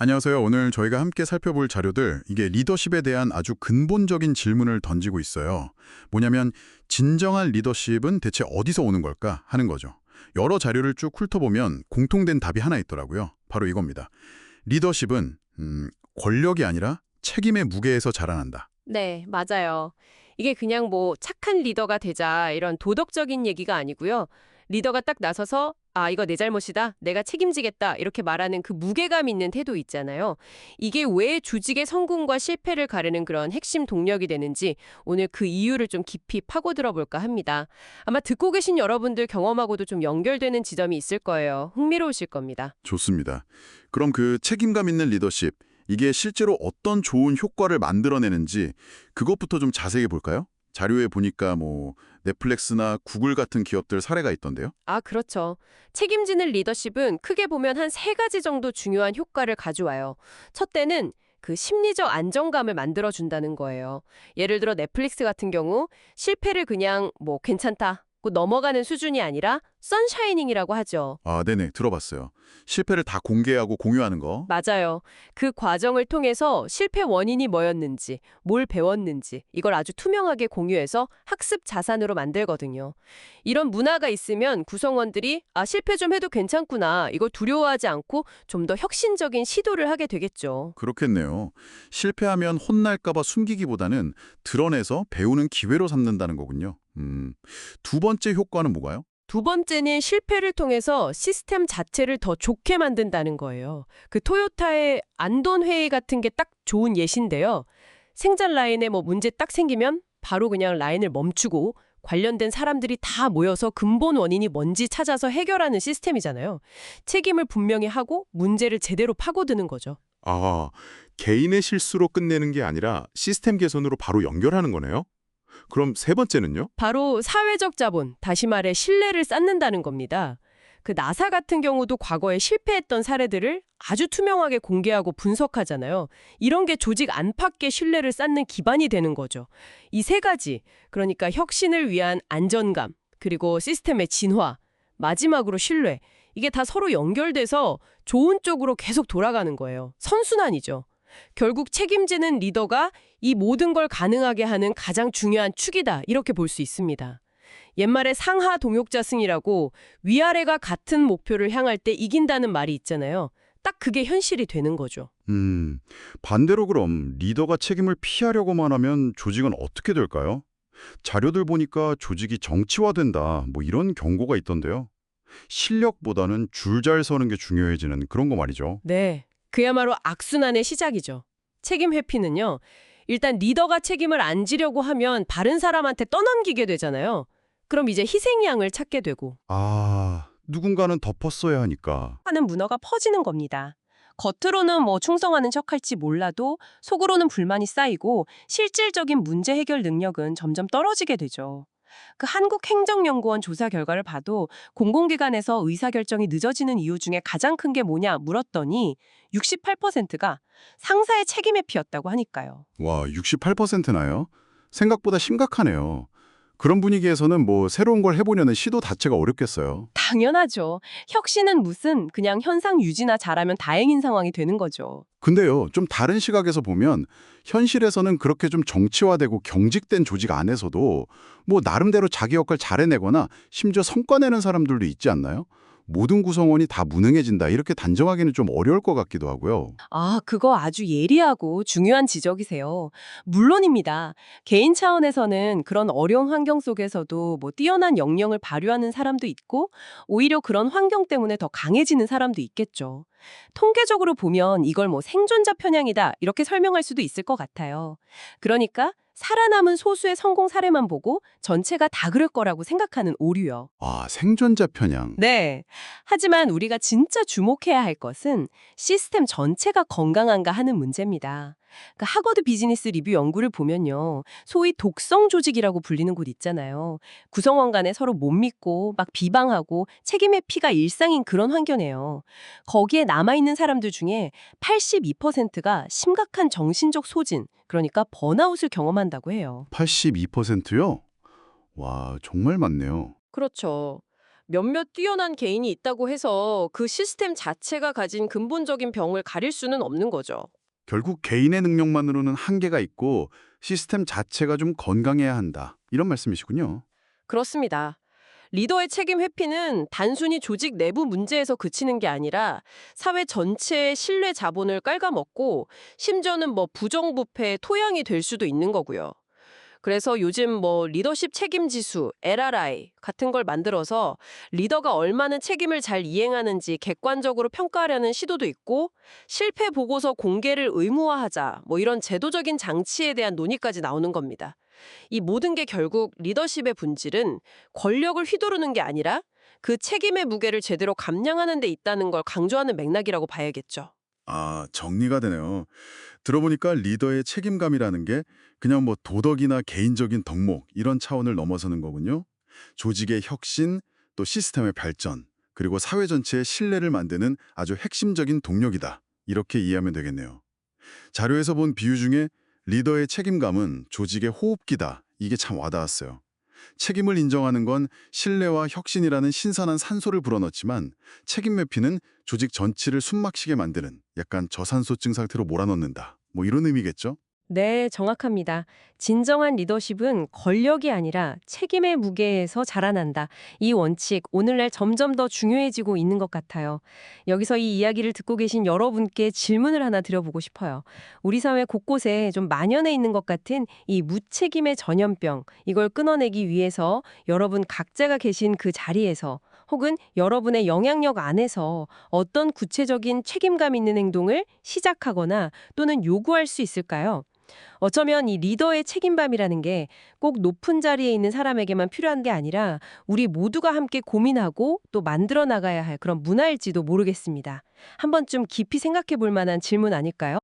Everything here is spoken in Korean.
안녕하세요. 오늘 저희가 함께 살펴볼 자료들, 이게 리더십에 대한 아주 근본적인 질문을 던지고 있어요. 뭐냐면 진정한 리더십은 대체 어디서 오는 걸까 하는 거죠. 여러 자료를 쭉 훑어보면 공통된 답이 하나 있더라고요. 바로 이겁니다. 리더십은 권력이 아니라 책임의 무게에서 자라난다. 네, 맞아요. 이게 그냥 뭐 착한 리더가 되자 이런 도덕적인 얘기가 아니고요. 리더가 딱 나서서 이거 내 잘못이다. 내가 책임지겠다. 이렇게 말하는 그 무게감 있는 태도 있잖아요. 이게 왜 조직의 성공과 실패를 가르는 그런 핵심 동력이 되는지 오늘 그 이유를 좀 깊이 파고들어 볼까 합니다. 아마 듣고 계신 여러분들 경험하고도 좀 연결되는 지점이 있을 거예요. 흥미로우실 겁니다. 좋습니다. 그럼 그 책임감 있는 리더십, 이게 실제로 어떤 좋은 효과를 만들어내는지 그것부터 좀 자세히 볼까요? 자료에 보니까 넷플릭스나 구글 같은 기업들 사례가 있던데요. 그렇죠. 책임지는 리더십은 크게 보면 한 세 가지 정도 중요한 효과를 가져와요. 첫째는 그 심리적 안정감을 만들어준다는 거예요. 예를 들어 넷플릭스 같은 경우 실패를 그냥 뭐 괜찮다 고 넘어가는 수준이 아니라 선샤이닝이라고 하죠. 네네. 들어봤어요. 실패를 다 공개하고 공유하는 거. 맞아요. 그 과정을 통해서 실패 원인이 뭐였는지, 뭘 배웠는지 이걸 아주 투명하게 공유해서 학습 자산으로 만들거든요. 이런 문화가 있으면 구성원들이 실패 좀 해도 괜찮구나. 이걸 두려워하지 않고 좀 더 혁신적인 시도를 하게 되겠죠. 그렇겠네요. 실패하면 혼날까 봐 숨기기보다는 드러내서 배우는 기회로 삼는다는 거군요. 두 번째 효과는 뭐가요? 두 번째는 실패를 통해서 시스템 자체를 더 좋게 만든다는 거예요. 그 토요타의 안돈 회의 같은 게 딱 좋은 예시인데요. 생산 라인에 뭐 문제 딱 생기면 바로 그냥 라인을 멈추고 관련된 사람들이 다 모여서 근본 원인이 뭔지 찾아서 해결하는 시스템이잖아요. 책임을 분명히 하고 문제를 제대로 파고드는 거죠. 아, 개인의 실수로 끝내는 게 아니라 시스템 개선으로 바로 연결하는 거네요? 그럼 세 번째는요? 바로 사회적 자본, 다시 말해 신뢰를 쌓는다는 겁니다. 그 나사 같은 경우도 과거에 실패했던 사례들을 아주 투명하게 공개하고 분석하잖아요. 이런 게 조직 안팎의 신뢰를 쌓는 기반이 되는 거죠. 이 세 가지, 그러니까 혁신을 위한 안전감, 그리고 시스템의 진화, 마지막으로 신뢰, 이게 다 서로 연결돼서 좋은 쪽으로 계속 돌아가는 거예요. 선순환이죠. 결국 책임지는 리더가 이 모든 걸 가능하게 하는 가장 중요한 축이다. 이렇게 볼 수 있습니다. 옛말에 상하 동역자승이라고 위아래가 같은 목표를 향할 때 이긴다는 말이 있잖아요. 딱 그게 현실이 되는 거죠. 반대로 그럼 리더가 책임을 피하려고만 하면 조직은 어떻게 될까요? 자료들 보니까 조직이 정치화된다, 이런 경고가 있던데요. 실력보다는 줄 잘 서는 게 중요해지는 그런 거 말이죠. 네. 그야말로 악순환의 시작이죠. 책임 회피는요. 일단 리더가 책임을 안 지려고 하면 다른 사람한테 떠넘기게 되잖아요. 그럼 이제 희생양을 찾게 되고 누군가는 덮었어야 하니까. 하는 문화가 퍼지는 겁니다. 겉으로는 뭐 충성하는 척할지 몰라도 속으로는 불만이 쌓이고 실질적인 문제 해결 능력은 점점 떨어지게 되죠. 그 한국행정연구원 조사 결과를 봐도 공공기관에서 의사결정이 늦어지는 이유 중에 가장 큰 게 뭐냐 물었더니 68%가 상사의 책임에 피었다고 하니까요. 와, 68%나요? 생각보다 심각하네요. 그런 분위기에서는 새로운 걸 해보려는 시도 자체가 어렵겠어요. 당연하죠. 혁신은 무슨 그냥 현상 유지나 잘하면 다행인 상황이 되는 거죠. 근데요, 좀 다른 시각에서 보면 현실에서는 그렇게 좀 정치화되고 경직된 조직 안에서도 나름대로 자기 역할 잘 해내거나 심지어 성과 내는 사람들도 있지 않나요? 모든 구성원이 다 무능해진다 이렇게 단정하기는 좀 어려울 것 같기도 하고요. 그거 아주 예리하고 중요한 지적이세요. 물론입니다. 개인 차원에서는 그런 어려운 환경 속에서도 뛰어난 역량을 발휘하는 사람도 있고, 오히려 그런 환경 때문에 더 강해지는 사람도 있겠죠. 통계적으로 보면 이걸 생존자 편향이다, 이렇게 설명할 수도 있을 것 같아요. 그러니까 살아남은 소수의 성공 사례만 보고 전체가 다 그럴 거라고 생각하는 오류요. 생존자 편향. 네. 하지만 우리가 진짜 주목해야 할 것은 시스템 전체가 건강한가 하는 문제입니다. 그 하버드 비즈니스 리뷰 연구를 보면요. 소위 독성 조직이라고 불리는 곳 있잖아요. 구성원 간에 서로 못 믿고 막 비방하고 책임의 피가 일상인 그런 환경이에요. 거기에 남아있는 사람들 중에 82%가 심각한 정신적 소진, 그러니까 번아웃을 경험한다고 해요. 82%요? 와, 정말 많네요. 그렇죠. 몇몇 뛰어난 개인이 있다고 해서 그 시스템 자체가 가진 근본적인 병을 가릴 수는 없는 거죠. 결국 개인의 능력만으로는 한계가 있고 시스템 자체가 좀 건강해야 한다. 이런 말씀이시군요. 그렇습니다. 리더의 책임 회피는 단순히 조직 내부 문제에서 그치는 게 아니라 사회 전체의 신뢰 자본을 깔아먹고 심지어는 부정부패의 토양이 될 수도 있는 거고요. 그래서 요즘 리더십 책임 지수, LRI 같은 걸 만들어서 리더가 얼마나 책임을 잘 이행하는지 객관적으로 평가하려는 시도도 있고 실패 보고서 공개를 의무화하자 이런 제도적인 장치에 대한 논의까지 나오는 겁니다. 이 모든 게 결국 리더십의 본질은 권력을 휘두르는 게 아니라 그 책임의 무게를 제대로 감량하는 데 있다는 걸 강조하는 맥락이라고 봐야겠죠. 아, 정리가 되네요. 들어보니까 리더의 책임감이라는 게 그냥 도덕이나 개인적인 덕목 이런 차원을 넘어서는 거군요. 조직의 혁신, 또 시스템의 발전, 그리고 사회 전체의 신뢰를 만드는 아주 핵심적인 동력이다. 이렇게 이해하면 되겠네요. 자료에서 본 비유 중에 리더의 책임감은 조직의 호흡기다. 이게 참 와닿았어요. 책임을 인정하는 건 신뢰와 혁신이라는 신선한 산소를 불어넣지만 책임 회피는 조직 전체를 숨막히게 만드는 약간 저산소증 상태로 몰아넣는다. 이런 의미겠죠? 네, 정확합니다. 진정한 리더십은 권력이 아니라 책임의 무게에서 자라난다. 이 원칙, 오늘날 점점 더 중요해지고 있는 것 같아요. 여기서 이 이야기를 듣고 계신 여러분께 질문을 하나 드려보고 싶어요. 우리 사회 곳곳에 좀 만연해 있는 것 같은 이 무책임의 전염병, 이걸 끊어내기 위해서 여러분 각자가 계신 그 자리에서 혹은 여러분의 영향력 안에서 어떤 구체적인 책임감 있는 행동을 시작하거나 또는 요구할 수 있을까요? 어쩌면 이 리더의 책임감이라는 게 꼭 높은 자리에 있는 사람에게만 필요한 게 아니라 우리 모두가 함께 고민하고 또 만들어 나가야 할 그런 문화일지도 모르겠습니다. 한 번쯤 깊이 생각해 볼 만한 질문 아닐까요?